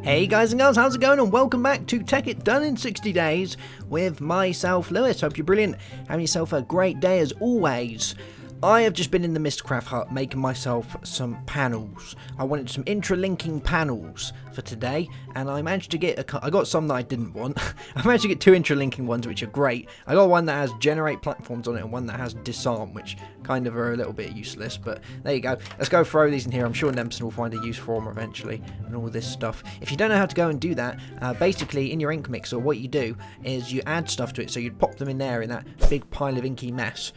Hey guys and girls, how's it going? And welcome back to Tekkit Done in 60 days with myself, Lewis. Hope you're brilliant. Having yourself a great day as always. I have just been in the Mistcraft hut making myself some panels. I wanted some intralinking panels for today, and I managed to get I got some that I didn't want. I managed to get two intralinking ones, which are great. I got one that has generate platforms on it and one that has disarm, which kind of are a little bit useless, but there you go. Let's go throw these in here. I'm sure Nemsun will find a use for them eventually and all this stuff. If you don't know how to go and do that, basically in your ink mixer, what you do is you add stuff to it. So you'd pop them in there in that big pile of inky mess,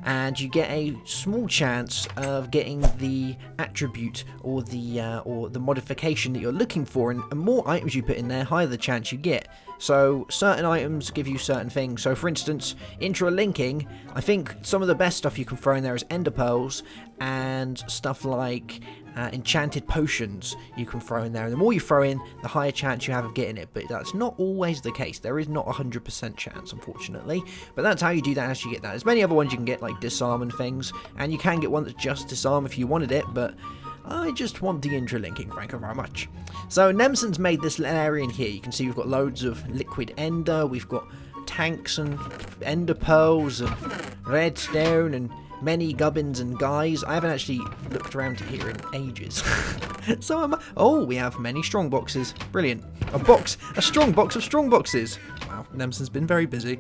and you get a small chance of getting the attribute or the modification that you're looking for, and the more items you put in there, higher the chance you get. So certain items give you certain things. So for instance, intralinking, I think some of the best stuff you can throw in there is ender pearls and stuff like enchanted potions you can throw in there, and the more you throw in, the higher chance you have of getting it. But that's not always the case. There is not 100% chance, unfortunately, but that's how you do that as you get that. There's many other ones you can get, like disarm and things, and you can get one that's just disarm if you wanted it, but I just want the intralinking, thank you very much. So Nemsun's made this little area in here. You can see we've got loads of liquid ender, we've got tanks and ender pearls and redstone and many gubbins and guys. I haven't actually looked around here in ages. Oh, we have many strong boxes. Brilliant. A strong box of strong boxes. Wow, Nemsun's been very busy.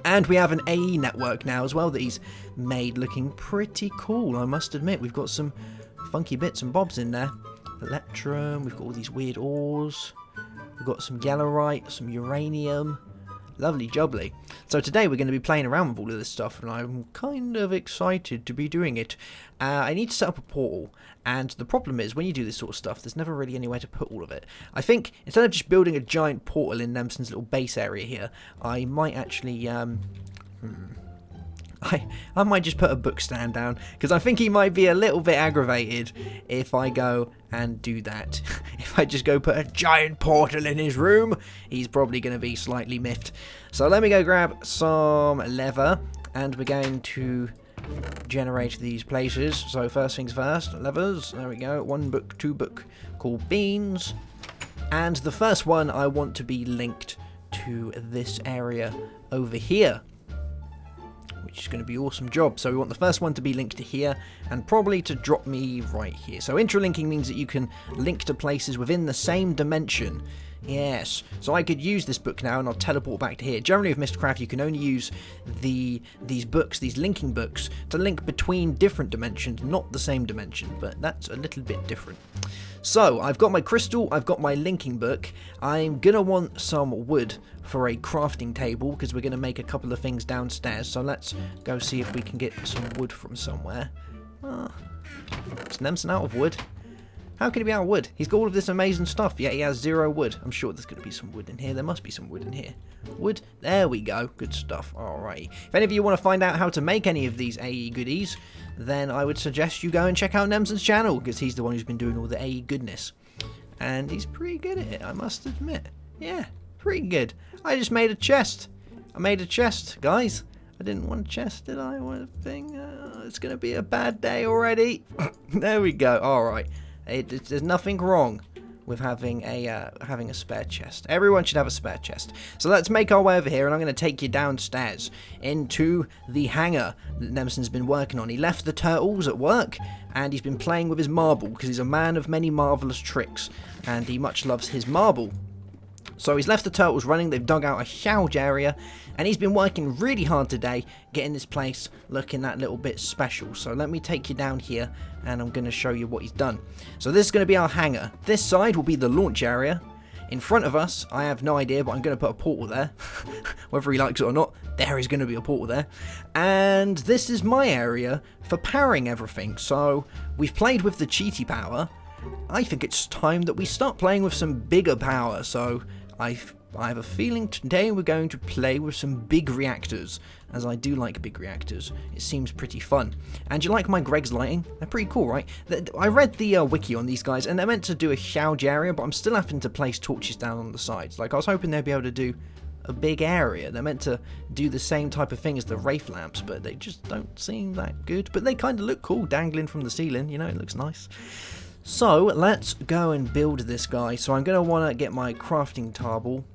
And we have an AE network now as well that he's made, looking pretty cool, I must admit. We've got some funky bits and bobs in there. Electrum, we've got all these weird ores. We've got some yellowite, some uranium. Lovely jubbly. So today we're going to be playing around with all of this stuff, and I'm kind of excited to be doing it. I need to set up a portal, and the problem is when you do this sort of stuff, there's never really anywhere to put all of it. I think instead of just building a giant portal in Nemsun's little base area here, I might actually I might just put a book stand down, because I think he might be a little bit aggravated if I go and do that. If I just go put a giant portal in his room, he's probably going to be slightly miffed. So let me go grab some leather, and we're going to generate these places. So first things first, levers, there we go, 1 book, 2 book, called beans. And the first one I want to be linked to this area over here, which is going to be an awesome job. So we want the first one to be linked to here, and probably to drop me right here. So intralinking means that you can link to places within the same dimension. Yes, so I could use this book now and I'll teleport back to here. Generally with Mistcraft you can only use these books, these linking books, to link between different dimensions, not the same dimension, but that's a little bit different. So I've got my crystal, I've got my linking book. I'm gonna want some wood for a crafting table, because we're gonna make a couple of things downstairs. So let's go see if we can get some wood from somewhere. Is Nemsun out of wood? How can he be out of wood? He's got all of this amazing stuff, yet he has 0 wood. I'm sure there's going to be some wood in here. There must be some wood in here. Wood? There we go. Good stuff. Alright. If any of you want to find out how to make any of these AE goodies, then I would suggest you go and check out Nemsun's channel, because he's the one who's been doing all the AE goodness. And he's pretty good at it, I must admit. Yeah, pretty good. I just made a chest. I made a chest, guys. I didn't want a chest, did I? I want a thing. It's going to be a bad day already. There we go. Alright. There's nothing wrong with having a spare chest. Everyone should have a spare chest. So let's make our way over here, and I'm going to take you downstairs into the hangar that Nemsun's been working on. He left the turtles at work, and he's been playing with his marble, because he's a man of many marvellous tricks, and he much loves his marble. So he's left the turtles running, they've dug out a huge area, and he's been working really hard today getting this place looking that little bit special. So let me take you down here, and I'm going to show you what he's done. So this is going to be our hangar. This side will be the launch area. In front of us, I have no idea, but I'm going to put a portal there. Whether he likes it or not, there is going to be a portal there. And this is my area for powering everything. So we've played with the cheaty power. I think it's time that we start playing with some bigger power. So I have a feeling today we're going to play with some big reactors, as I do like big reactors. It seems pretty fun. And you like my Greg's lighting? They're pretty cool, right? I read the wiki on these guys, and they're meant to do a huge area, but I'm still having to place torches down on the sides. Like, I was hoping they'd be able to do a big area. They're meant to do the same type of thing as the Wraith lamps, but they just don't seem that good. But they kind of look cool, dangling from the ceiling, you know, it looks nice. So let's go and build this guy. So I'm going to want to get my crafting table,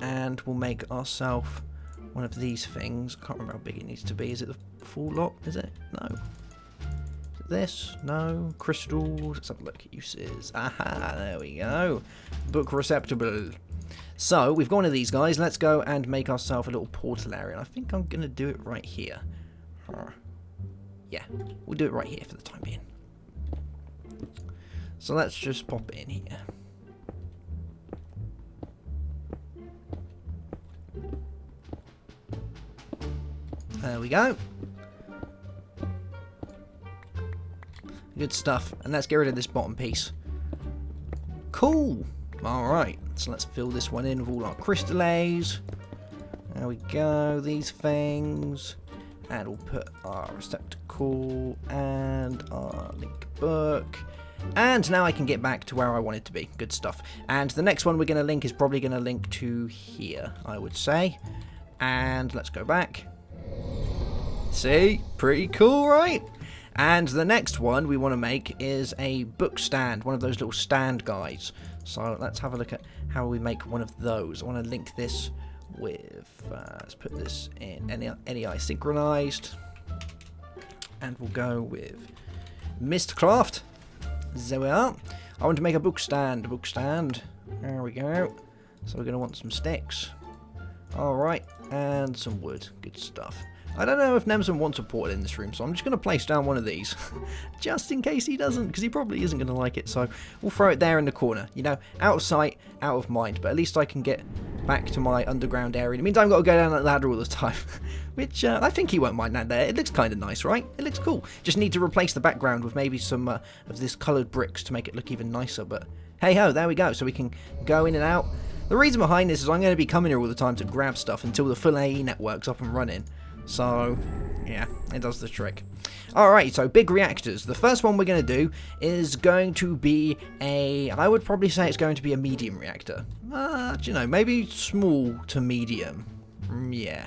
and we'll make ourselves one of these things. I can't remember how big it needs to be. Is it the full lot? Is it? No. Is it this? No. Crystals. Let's have a look at uses. Aha, there we go. Book receptacle. So we've got one of these guys. Let's go and make ourselves a little portal area. And I think I'm going to do it right here. Yeah, we'll do it right here for the time being. So let's just pop it in here. There we go. Good stuff. And let's get rid of this bottom piece. Cool. Alright, so let's fill this one in with all our crystallase. There we go, these things. And we'll put our receptacle and our link book. And now I can get back to where I want it to be. Good stuff. And the next one we're going to link is probably going to link to here, I would say. And let's go back. See? Pretty cool, right? And the next one we want to make is a book stand, one of those little stand guys. So let's have a look at how we make one of those. I want to link this with, let's put this in NEI synchronized. And we'll go with Mistcraft. There we are. I want to make a book stand. There we go. So we're going to want some sticks. Alright, and some wood. Good stuff. I don't know if Nemsun wants a portal in this room, so I'm just going to place down one of these. Just in case he doesn't, because he probably isn't going to like it. So we'll throw it there in the corner. You know, out of sight, out of mind. But at least I can get back to my underground area. It means I've got to go down that ladder all the time. Which, I think he won't mind that there. It looks kind of nice, right? It looks cool. Just need to replace the background with maybe some of this coloured bricks to make it look even nicer. But hey-ho, there we go. So we can go in and out. The reason behind this is I'm going to be coming here all the time to grab stuff until the full AE network's up and running. So, yeah, it does the trick. Alright, so big reactors. The first one we're going to do is going to be I would probably say it's going to be a medium reactor. You know, maybe small to medium. Yeah.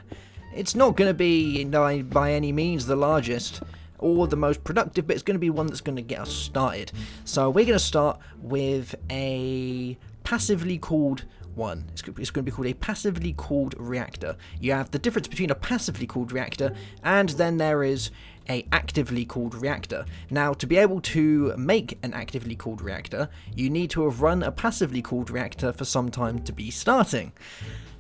It's not going to be, by any means, the largest or the most productive, but it's going to be one that's going to get us started. So we're going to start with a passively cooled one. It's going to be called a passively cooled reactor. You have the difference between a passively cooled reactor and then there is a actively cooled reactor. Now, to be able to make an actively cooled reactor, you need to have run a passively cooled reactor for some time to be starting.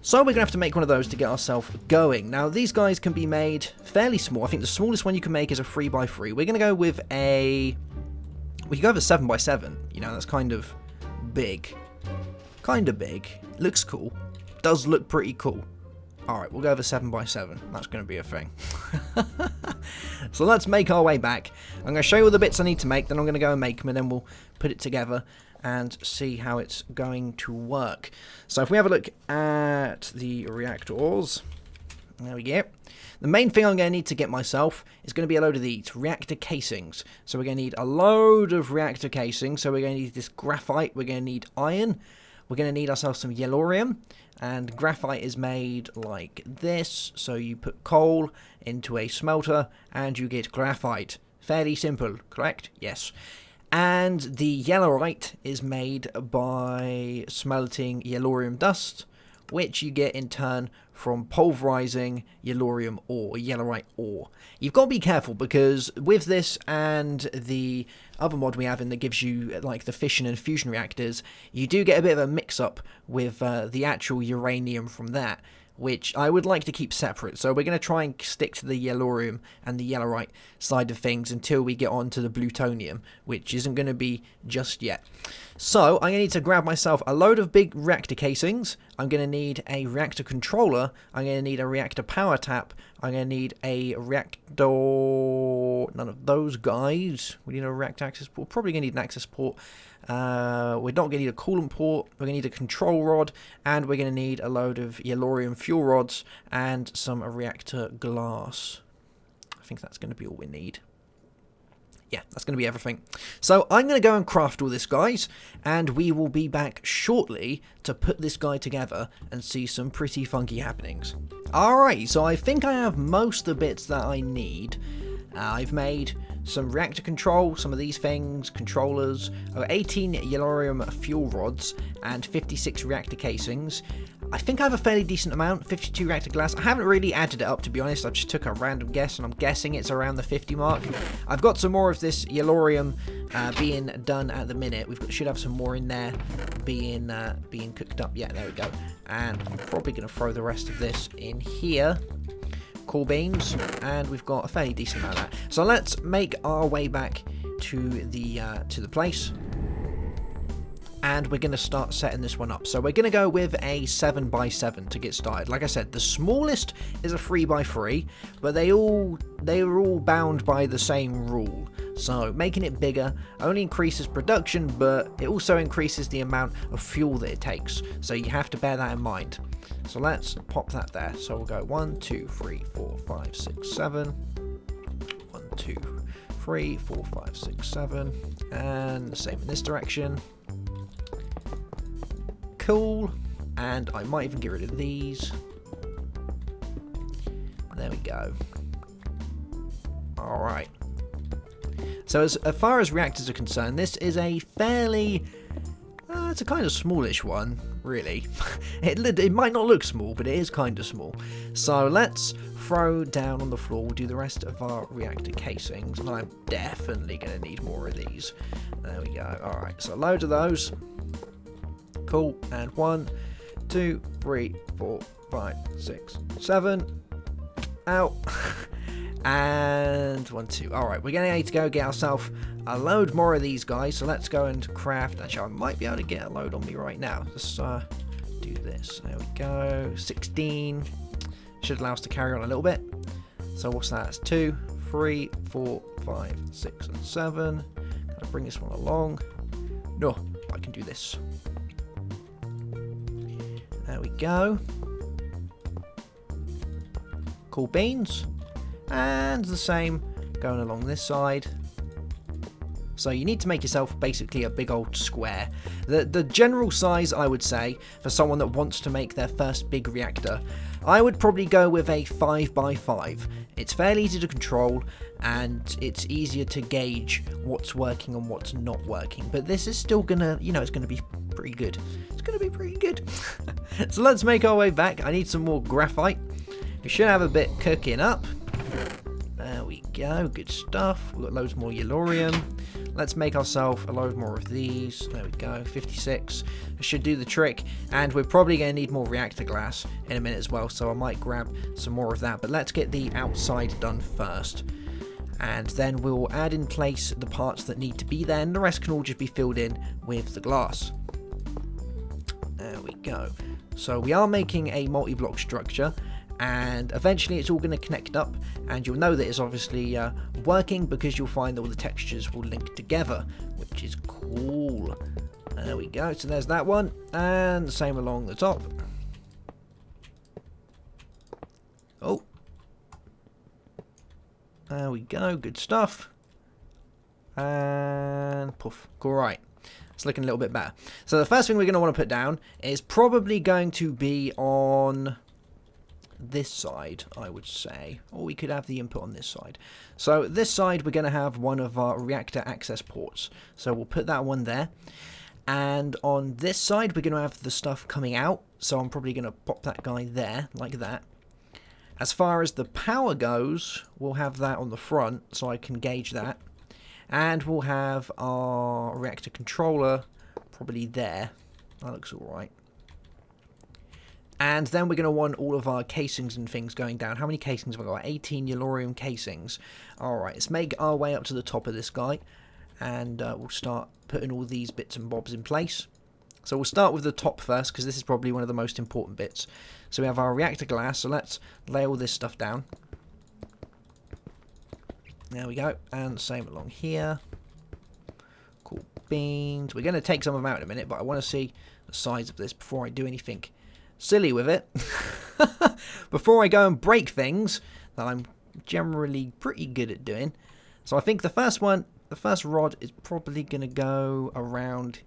So we're going to have to make one of those to get ourselves going. Now, these guys can be made fairly small. I think the smallest one you can make is a 3x3. We're going to go with we can go with a 7x7. You know, that's kind of big. Looks cool. Does look pretty cool. Alright, we'll go with a 7x7. That's going to be a thing. So let's make our way back. I'm going to show you all the bits I need to make, then I'm going to go and make them, and then we'll put it together and see how it's going to work. So if we have a look at the reactors, there we go. The main thing I'm going to need to get myself is going to be a load of these reactor casings. So we're going to need a load of reactor casings. So we're going to need this graphite, we're going to need iron, we're going to need ourselves some yellorium, and graphite is made like this. So you put coal into a smelter and you get graphite. Fairly simple, correct? Yes. And the yellorite is made by smelting yellorium dust, which you get in turn from pulverizing yellorium ore, yellorite ore. You've got to be careful because with this and the other mod we have in that gives you like the fission and fusion reactors, you do get a bit of a mix-up with the actual uranium from that, which I would like to keep separate. So we're going to try and stick to the yellorium and the yellorite side of things until we get on to the plutonium, which isn't going to be just yet. So I'm going to need to grab myself a load of big reactor casings. I'm going to need a reactor controller. I'm going to need a reactor power tap. I'm going to need a reactor... None of those guys. We need a reactor access port. Probably going to need an access port. We're not going to need a coolant port, we're going to need a control rod, and we're going to need a load of yellorium fuel rods and some reactor glass. I think that's going to be all we need. Yeah, that's going to be everything. So I'm going to go and craft all this, guys, and we will be back shortly to put this guy together and see some pretty funky happenings. Alright, so I think I have most of the bits that I need. I've made some reactor control, some of these things, controllers, 18 Yellorium fuel rods, and 56 reactor casings. I think I have a fairly decent amount, 52 reactor glass. I haven't really added it up, to be honest. I just took a random guess, and I'm guessing it's around the 50 mark. I've got some more of this Yellorium being done at the minute. Should have some more in there being cooked up. Yeah, there we go. And I'm probably going to throw the rest of this in here. Cool beans, and we've got a fairly decent amount of that. So let's make our way back to the place. And we're going to start setting this one up. So we're going to go with a 7x7 to get started. Like I said, the smallest is a 3x3, but they are all bound by the same rule. So making it bigger only increases production, but it also increases the amount of fuel that it takes. So you have to bear that in mind. So let's pop that there. So we'll go 1, 2, 3, 4, 5, 6, 7. 1, 2, 3, 4, 5, 6, 7. And the same in this direction. Cool. And I might even get rid of these. There we go. Alright. So as far as reactors are concerned, this is a fairly... it's a kind of smallish one, really. It might not look small, but it is kind of small. So let's throw down on the floor. We'll do the rest of our reactor casings. And I'm definitely going to need more of these. There we go. Alright, so loads of those. Cool. And 1, 2, 3, 4, 5, 6, 7. Out. And 1, 2. Alright, we're going to need to go get ourselves a load more of these guys. So let's go and craft. Actually, I might be able to get a load on me right now. Let's do this. There we go. 16. Should allow us to carry on a little bit. So what's that? That's 2, 3, 4, 5, 6, and 7. Can I bring this one along? No, I can do this. There we go. Cool beans. And the same going along this side. So you need to make yourself basically a big old square. The general size, I would say, for someone that wants to make their first big reactor, I would probably go with a 5x5. It's fairly easy to control, and it's easier to gauge what's working and what's not working. But this is still gonna, it's gonna be pretty good. It's gonna be pretty good. So let's make our way back. I need some more graphite. We should have a bit cooking up. There we go, good stuff. We've got loads more Yellorium. Let's make ourselves a load more of these. There we go, 56. I should do the trick. And we're probably going to need more reactor glass in a minute as well, so I might grab some more of that. But let's get the outside done first. And then we'll add in place the parts that need to be there, and the rest can all just be filled in with the glass. There we go. So we are making a multi-block structure, and eventually it's all going to connect up, and you'll know that it's obviously working because you'll find that all the textures will link together, which is cool. There we go. So there's that one, and the same along the top. Oh, there we go. Good stuff. And poof. Cool. Right. It's looking a little bit better. So the first thing we're going to want to put down is probably going to be on this side, I would say, or we could have the input on this side. So this side we're going to have one of our reactor access ports, so we'll put that one there, and on this side we're going to have the stuff coming out, so I'm probably going to pop that guy there like that. As far as the power goes, we'll have that on the front so I can gauge that, and we'll have our reactor controller probably there. That looks alright. And then we're going to want all of our casings and things going down. How many casings have I got? 18 Yellorium casings. Alright, let's make our way up to the top of this guy. And we'll start putting all these bits and bobs in place. So we'll start with the top first, because this is probably one of the most important bits. So we have our reactor glass, so let's lay all this stuff down. There we go. And same along here. Cool beans. We're going to take some of them out in a minute, but I want to see the size of this before I do anything silly with it. Before I go and break things that I'm generally pretty good at doing. So I think the first rod is probably going to go around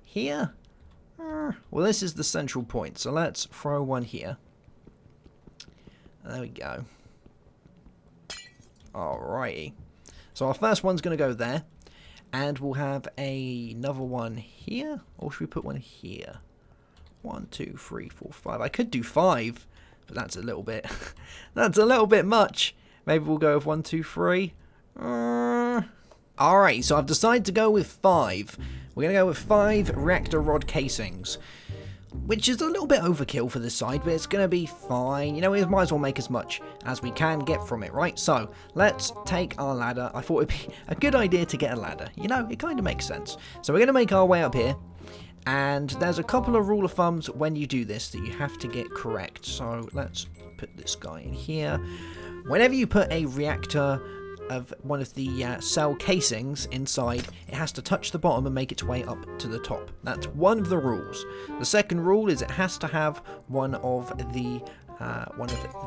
here. Well, this is the central point, so let's throw one here. There we go. Alrighty. So our first one's going to go there. And we'll have another one here. Or should we put one here? 1, 2, 3, 4, 5. I could do 5. But that's a little bit... that's a little bit much. Maybe we'll go with 1, 2, 3. Alright, so I've decided to go with 5. We're going to go with 5 reactor rod casings. Which is a little bit overkill for this side, but it's going to be fine. You know, we might as well make as much as we can get from it, right? So, let's take our ladder. I thought it'd be a good idea to get a ladder. You know, it kind of makes sense. So we're going to make our way up here. And there's a couple of rule of thumbs when you do this that you have to get correct. So, let's put this guy in here. Whenever you put a reactor of one of the cell casings inside, it has to touch the bottom and make its way up to the top. That's one of the rules. The second rule is it has to have one of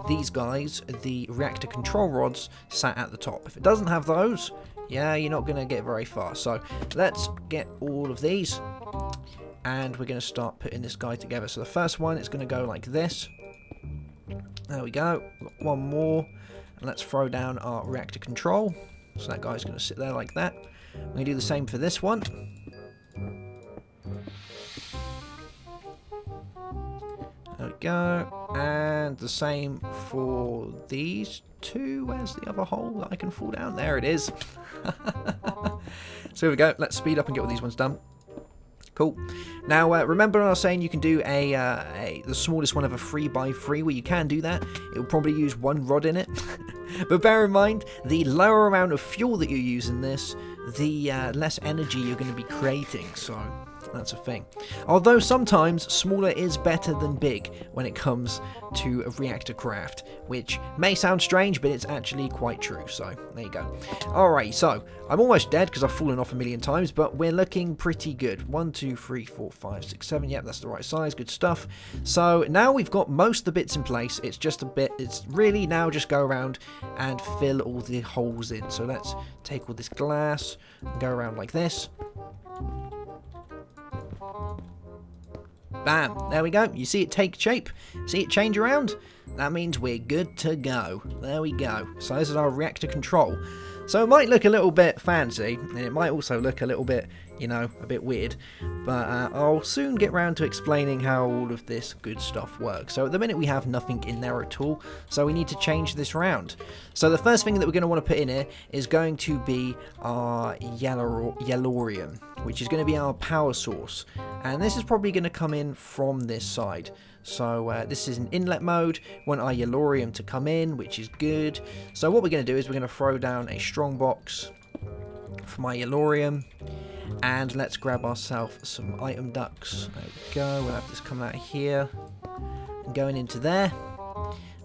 these guys, the reactor control rods, sat at the top. If it doesn't have those, yeah, you're not going to get very far. So let's get all of these, and we're going to start putting this guy together. So the first one is going to go like this. There we go. We've got one more. And let's throw down our reactor control. So that guy's going to sit there like that. We're going to do the same for this one. There we go. And the same for these two. Where's the other hole that I can fall down? There it is. So here we go. Let's speed up and get all these ones done. Cool. Now, remember I was saying you can do the smallest one of a 3x3, where you can do that. It will probably use one rod in it. But bear in mind, the lower amount of fuel that you use in this, the less energy you're going to be creating. So that's a thing. Although sometimes smaller is better than big when it comes to a reactor craft, which may sound strange, but it's actually quite true. So there you go. Alright, so I'm almost dead because I've fallen off a million times, but we're looking pretty good. 1, 2, 3, 4, 5, 6, 7. Yep, that's the right size. Good stuff. So now we've got most of the bits in place. It's just a bit, it's really now just go around and fill all the holes in. So let's take all this glass and go around like this. Bam, there we go. You see it take shape? See it change around? That means we're good to go. There we go. So this is our reactor control. So it might look a little bit fancy, and it might also look a little bit, you know, a bit weird. But I'll soon get round to explaining how all of this good stuff works. So at the minute we have nothing in there at all, so we need to change this round. So the first thing that we're going to want to put in here is going to be our yellorium, which is going to be our power source. And this is probably going to come in from this side. So this is an inlet mode. We want our yellorium to come in, which is good. So what we're going to do is we're going to throw down a strong box for my yellorium. And let's grab ourselves some item ducts. There we go. We'll have this coming out of here and going into there.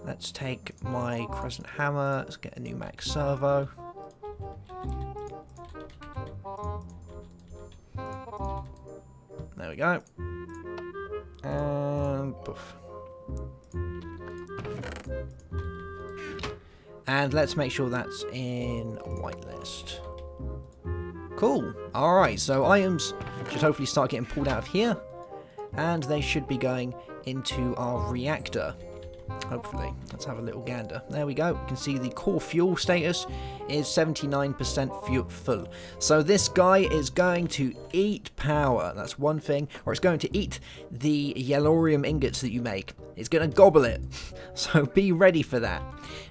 Let's take my crescent hammer. Let's get a new max servo. There we go. And poof. And let's make sure that's in whitelist. Cool. Alright, so items should hopefully start getting pulled out of here. And they should be going into our reactor. Hopefully. Let's have a little gander. There we go. You can see the core fuel status is 79% full. So this guy is going to eat power. That's one thing. Or it's going to eat the yellorium ingots that you make. It's going to gobble it. So be ready for that.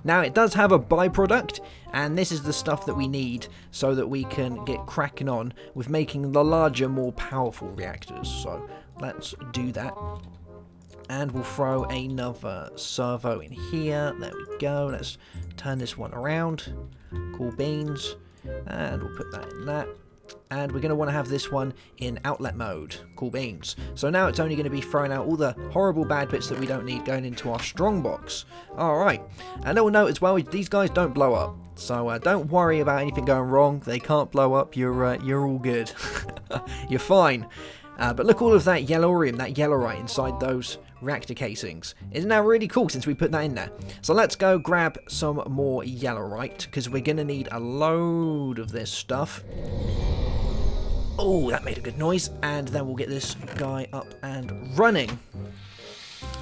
Now it does have a byproduct, and this is the stuff that we need so that we can get cracking on with making the larger, more powerful reactors. So let's do that. And we'll throw another servo in here. There we go. Let's turn this one around. Cool beans. And we'll put that in that. And we're going to want to have this one in outlet mode. Cool beans. So now it's only going to be throwing out all the horrible bad bits that we don't need going into our strong box. Alright. A little note as well, these guys don't blow up. So don't worry about anything going wrong. They can't blow up. You're all good. You're fine. But look, all of that yellorium, that yellorite inside those reactor casings. Isn't that really cool since we put that in there? So let's go grab some more yellorite, because we're going to need a load of this stuff. Oh, that made a good noise. And then we'll get this guy up and running.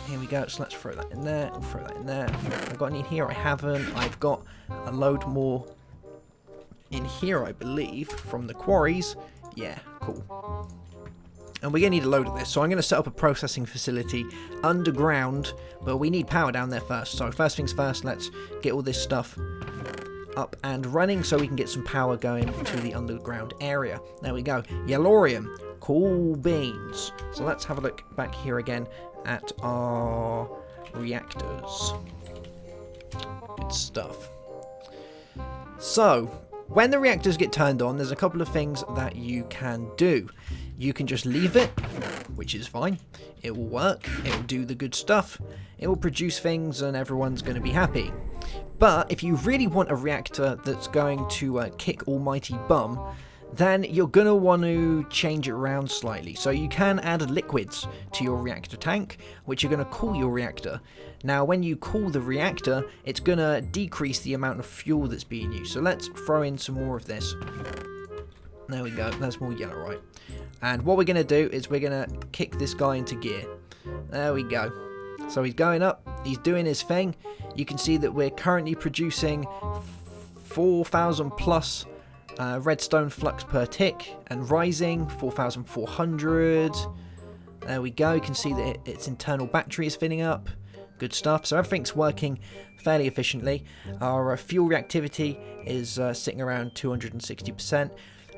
Here we go. So let's throw that in there. We'll throw that in there. I've got any in here? I haven't. I've got a load more in here, I believe, from the quarries. Yeah, cool. And we're going to need a load of this, so I'm going to set up a processing facility underground, but we need power down there first. So first things first, let's get all this stuff up and running so we can get some power going to the underground area. There we go. Yellorium. Cool beans. So let's have a look back here again at our reactors. Good stuff. So, when the reactors get turned on, there's a couple of things that you can do. You can just leave it, which is fine. It will work. It will do the good stuff. It will produce things and everyone's going to be happy. But if you really want a reactor that's going to kick almighty bum, then you're going to want to change it around slightly. So you can add liquids to your reactor tank, which are going to cool your reactor. Now, when you cool the reactor, it's going to decrease the amount of fuel that's being used. So let's throw in some more of this. There we go. That's more yellow, right? And what we're going to do is we're going to kick this guy into gear. There we go. So he's going up. He's doing his thing. You can see that we're currently producing 4,000 plus redstone flux per tick and rising 4,400. There we go. You can see that its internal battery is filling up. Good stuff. So everything's working fairly efficiently. Our fuel reactivity is sitting around 260%.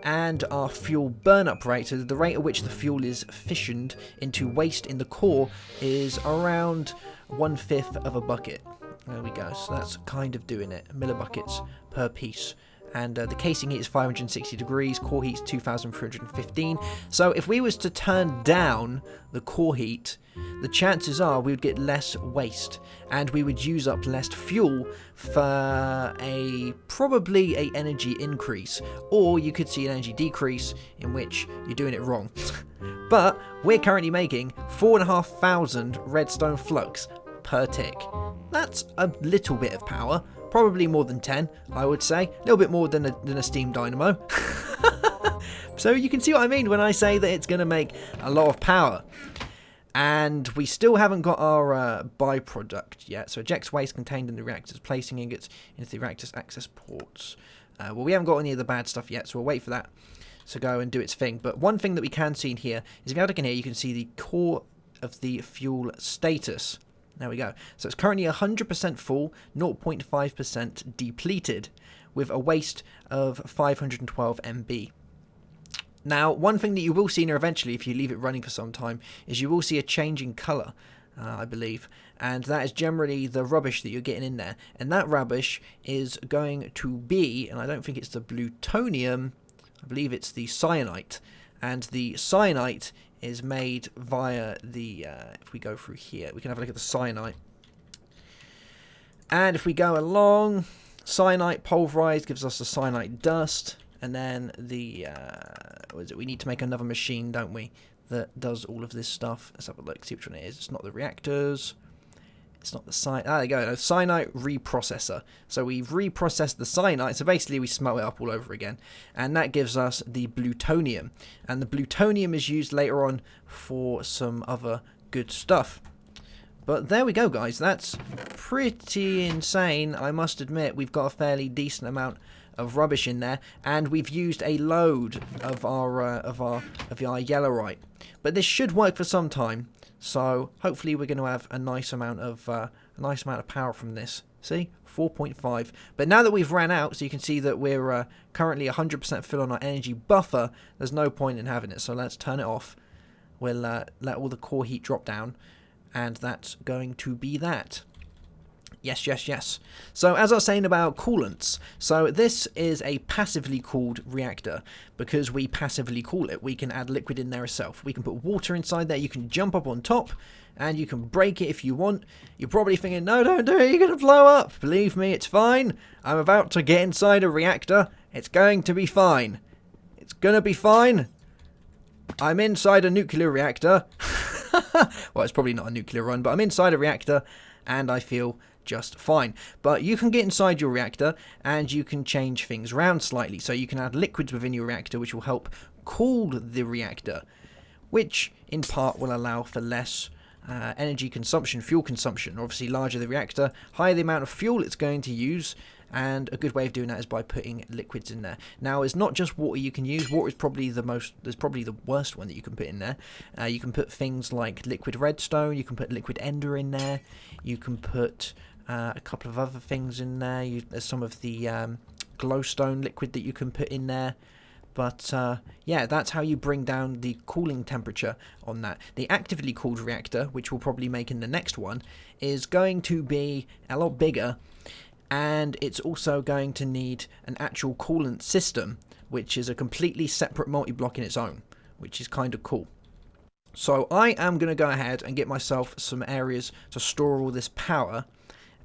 And our fuel burn-up rate, so the rate at which the fuel is fissioned into waste in the core, is around 1/5 of a bucket. There we go. So that's kind of doing it. Millibuckets per piece. And the casing heat is 560 degrees, core heat is 2,315. So if we was to turn down the core heat, the chances are we would get less waste and we would use up less fuel for probably a energy increase, or you could see an energy decrease in which you're doing it wrong. But we're currently making 4,500 redstone flux per tick. That's a little bit of power. Probably more than 10, I would say. A little bit more than a steam dynamo. So you can see what I mean when I say that it's going to make a lot of power. And we still haven't got our byproduct yet. So ejects waste contained in the reactors, placing ingots into the reactor's access ports. Well, we haven't got any of the bad stuff yet, so we'll wait for that to go and do its thing. But one thing that we can see in here is if you have a look in here, you can see the core of the fuel status. There we go. So it's currently 100% full, 0.5% depleted, with a waste of 512 MB. Now, one thing that you will see in here eventually, if you leave it running for some time, is you will see a change in colour, I believe. And that is generally the rubbish that you're getting in there. And that rubbish is going to be, and I don't think it's the plutonium, I believe it's the cyanite. And the cyanite is made via the, if we go through here, we can have a look at the cyanite. And if we go along, cyanite pulverized gives us the cyanite dust. And then the, what is it? We need to make another machine, don't we, that does all of this stuff. Let's have a look, see which one it is. It's not the reactors. It's not the cyanite. Ah, there you go. A cyanite reprocessor. So we reprocess the cyanite. So basically we smelt it up all over again. And that gives us the plutonium. And the plutonium is used later on for some other good stuff. But there we go, guys. That's pretty insane. I must admit, we've got a fairly decent amount of rubbish in there, and we've used a load of our yellorite. But this should work for some time. So hopefully we're going to have a nice amount of power from this. See, 4.5. But now that we've ran out, so you can see that we're currently 100% full on our energy buffer. There's no point in having it. So let's turn it off. We'll let all the core heat drop down, and that's going to be that. Yes, yes, yes. So as I was saying about coolants, so this is a passively cooled reactor because we passively cool it. We can add liquid in there itself. We can put water inside there. You can jump up on top and you can break it if you want. You're probably thinking, no, don't do it. You're going to blow up. Believe me, it's fine. I'm about to get inside a reactor. It's going to be fine. It's going to be fine. I'm inside a nuclear reactor. Well, it's probably not a nuclear run, but I'm inside a reactor and I feel just fine. But you can get inside your reactor and you can change things around slightly. So you can add liquids within your reactor which will help cool the reactor, which in part will allow for less energy consumption, fuel consumption. Obviously larger the reactor, higher the amount of fuel it's going to use, and a good way of doing that is by putting liquids in there. Now, it's not just water you can use. Water is probably the worst one that you can put in there. You can put things like liquid redstone, you can put liquid ender in there, you can put a couple of other things in there. There's some of the glowstone liquid that you can put in there. But yeah, that's how you bring down the cooling temperature on that. The actively cooled reactor, which we'll probably make in the next one, is going to be a lot bigger, and it's also going to need an actual coolant system, which is a completely separate multi-block in its own, which is kind of cool. So I am going to go ahead and get myself some areas to store all this power,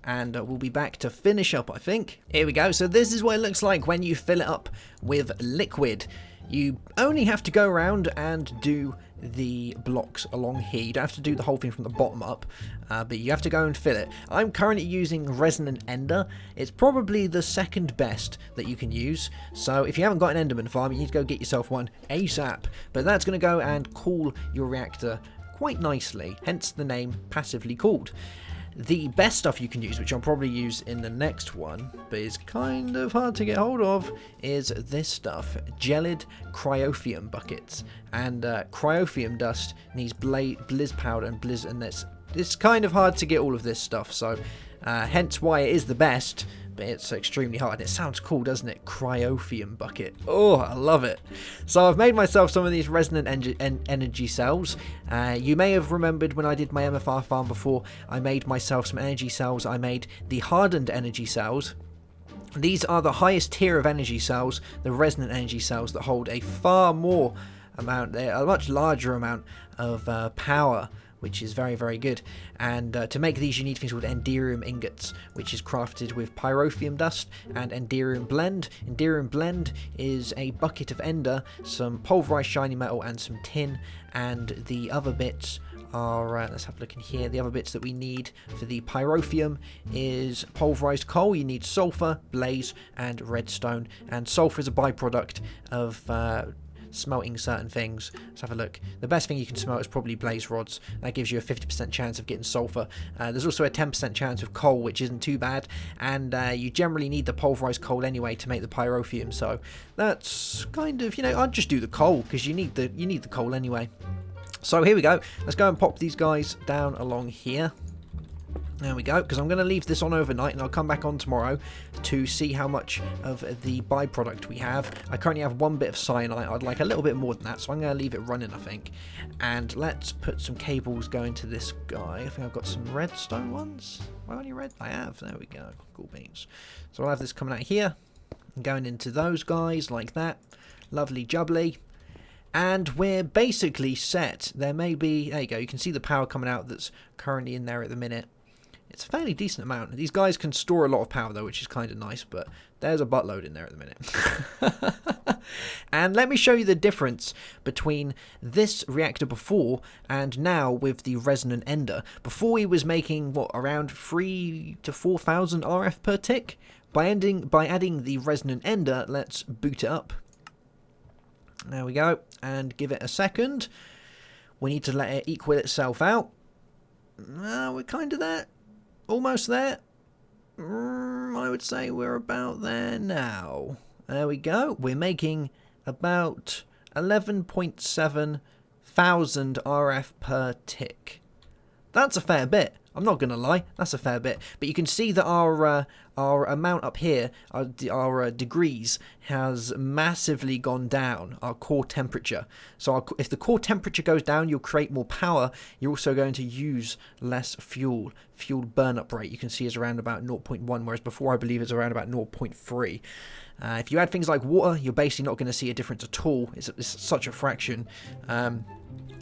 and we'll be back to finish up, I think. Here we go. So this is what it looks like when you fill it up with liquid. You only have to go around and do the blocks along here. You don't have to do the whole thing from the bottom up, but you have to go and fill it. I'm currently using resonant ender. It's probably the second best that you can use. So if you haven't got an enderman farm, you need to go get yourself one ASAP. But that's going to go and cool your reactor quite nicely, hence the name passively cooled. The best stuff you can use, which I'll probably use in the next one, but is kind of hard to get hold of, is this stuff. Gelid cryophium buckets. And cryophium dust needs blizz powder and blizz, and it's kind of hard to get all of this stuff, so hence why it is the best, but it's extremely hard. It sounds cool, doesn't it? Cryophium bucket. Oh, I love it. So I've made myself some of these resonant energy cells. You may have remembered when I did my MFR farm before, I made myself some energy cells. I made the hardened energy cells. These are the highest tier of energy cells, the resonant energy cells, that hold a far more amount, a much larger amount of power, which is very, very good. And to make these, you need things called enderium ingots, which is crafted with pyrotheum dust and enderium blend. Enderium blend is a bucket of ender, some pulverized shiny metal, and some tin. And the other bits are, let's have a look in here. The other bits that we need for the pyrotheum is pulverized coal. You need sulfur, blaze, and redstone. And sulfur is a byproduct of smelting certain things. Let's have a look. The best thing you can smelt is probably blaze rods. That gives you a 50% chance of getting sulfur. There's also a 10% chance of coal, which isn't too bad, and you generally need the pulverized coal anyway to make the pyrotheum, so that's kind of, I'd just do the coal, because you need the coal anyway. So here we go. Let's go and pop these guys down along here. There we go, because I'm going to leave this on overnight, and I'll come back on tomorrow to see how much of the byproduct we have. I currently have one bit of cyanite. I'd like a little bit more than that, so I'm going to leave it running, I think. And let's put some cables going to this guy. I think I've got some redstone ones. Why only red? I have. There we go. Cool beans. So I'll have this coming out here and going into those guys like that. Lovely jubbly. And we're basically set. There may be... There you go. You can see the power coming out that's currently in there at the minute. It's a fairly decent amount. These guys can store a lot of power, though, which is kind of nice, but there's a buttload in there at the minute. And let me show you the difference between this reactor before and now with the resonant ender. Before he was making, what, around 3,000 to 4,000 RF per tick? By adding the resonant ender, let's boot it up. There we go, and give it a second. We need to let it equal itself out. We're kind of there. Almost there. I would say we're about there now. There we go. We're making about 11.7 thousand RF per tick. That's a fair bit. I'm not going to lie. That's a fair bit. But you can see that our amount up here, our degrees, has massively gone down, our core temperature. So if the core temperature goes down, you'll create more power. You're also going to use less fuel. Fuel burn-up rate, you can see, is around about 0.1, whereas before I believe it's around about 0.3. If you add things like water, you're basically not going to see a difference at all. It's such a fraction.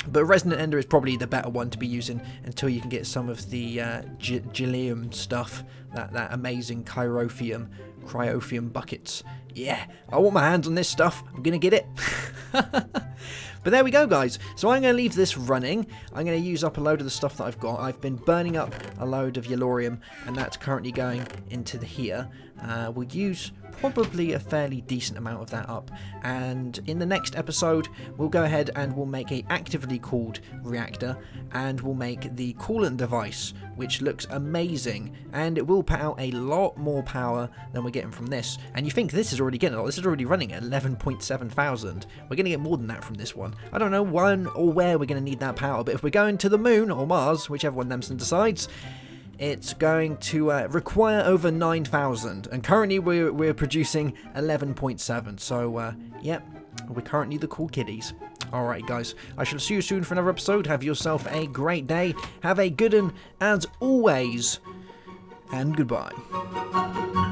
But Resonant Ender is probably the better one to be using until you can get some of the Gillium stuff, that amazing cryophium buckets. Yeah, I want my hands on this stuff. I'm going to get it. But there we go, guys. So I'm going to leave this running. I'm going to use up a load of the stuff that I've got. I've been burning up a load of Yellorium, and that's currently going into here. We'll use probably a fairly decent amount of that up, and in the next episode we'll go ahead and we'll make a actively cooled reactor, and we'll make the coolant device, which looks amazing, and it will put out a lot more power than we're getting from this. And you think this is already getting a lot, this is already running at 11.7 thousand. We're going to get more than that from this one. I don't know when or where we're going to need that power, but if we're going to the moon or Mars, whichever one Nemsun decides, it's going to require over 9,000, and currently we're producing 11.7, so yep, we're currently the cool kiddies. Alright guys, I shall see you soon for another episode. Have yourself a great day, have a good one as always, and goodbye.